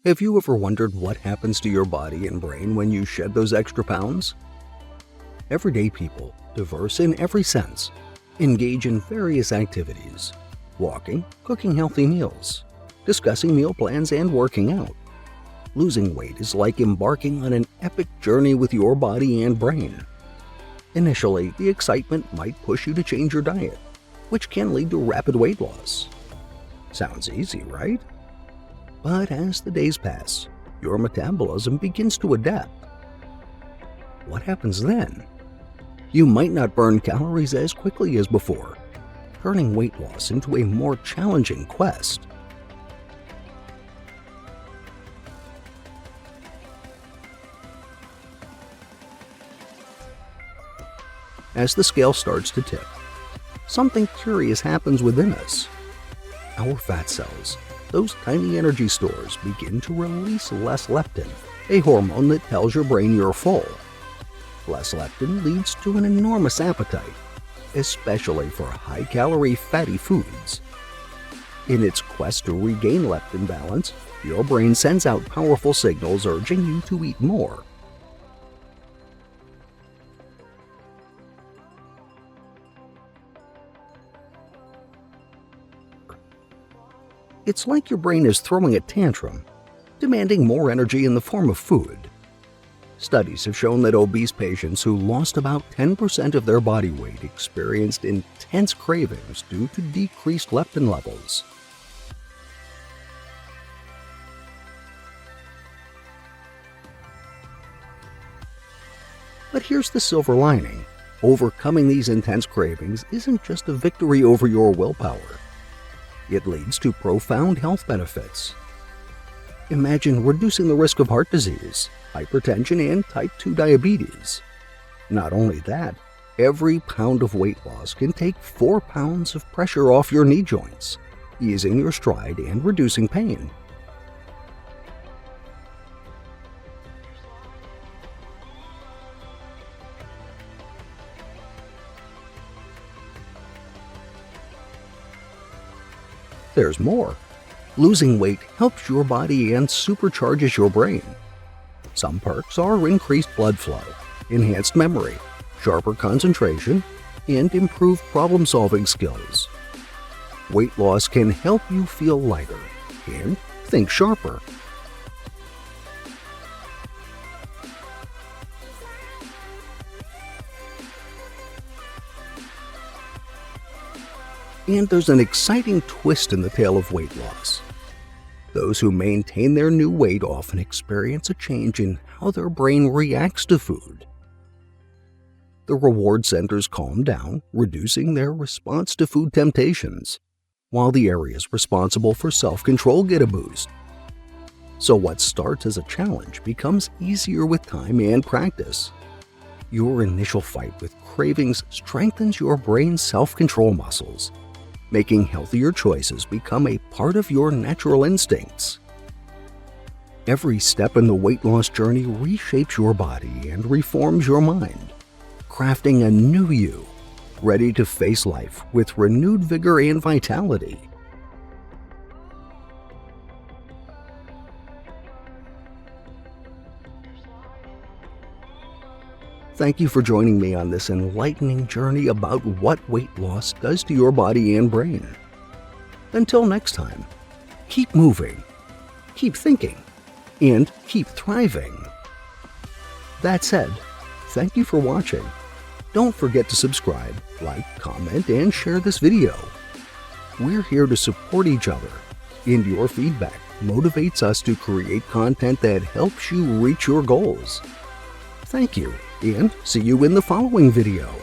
Have you ever wondered what happens to your body and brain when you shed those extra pounds? Everyday people, diverse in every sense, engage in various activities: walking, cooking healthy meals, discussing meal plans, and working out. Losing weight is like embarking on an epic journey with your body and brain. Initially, the excitement might push you to change your diet, which can lead to rapid weight loss. Sounds easy, right? But as the days pass, your metabolism begins to adapt. What happens then? You might not burn calories as quickly as before, turning weight loss into a more challenging quest. As the scale starts to tip, something curious happens within us. Our fat cells, those tiny energy stores, begin to release less leptin, a hormone that tells your brain you're full. Less leptin leads to an enormous appetite, especially for high-calorie fatty foods. In its quest to regain leptin balance, your brain sends out powerful signals urging you to eat more. It's like your brain is throwing a tantrum, demanding more energy in the form of food. Studies have shown that obese patients who lost about 10% of their body weight experienced intense cravings due to decreased leptin levels. But here's the silver lining. Overcoming these intense cravings isn't just a victory over your willpower. It leads to profound health benefits. Imagine reducing the risk of heart disease, hypertension, and type 2 diabetes. Not only that, every pound of weight loss can take 4 pounds of pressure off your knee joints, easing your stride and reducing pain. There's more. Losing weight helps your body and supercharges your brain. Some perks are increased blood flow, enhanced memory, sharper concentration, and improved problem-solving skills. Weight loss can help you feel lighter and think sharper. And there's an exciting twist in the tale of weight loss. Those who maintain their new weight often experience a change in how their brain reacts to food. The reward centers calm down, reducing their response to food temptations, while the areas responsible for self-control get a boost. So what starts as a challenge becomes easier with time and practice. Your initial fight with cravings strengthens your brain's self-control muscles, making healthier choices become a part of your natural instincts. Every step in the weight loss journey reshapes your body and reforms your mind, crafting a new you, ready to face life with renewed vigor and vitality. Thank you for joining me on this enlightening journey about what weight loss does to your body and brain. Until next time, keep moving, keep thinking, and keep thriving. That said, thank you for watching. Don't forget to subscribe, like, comment, and share this video. We're here to support each other, and your feedback motivates us to create content that helps you reach your goals. Thank you, and see you in the following video.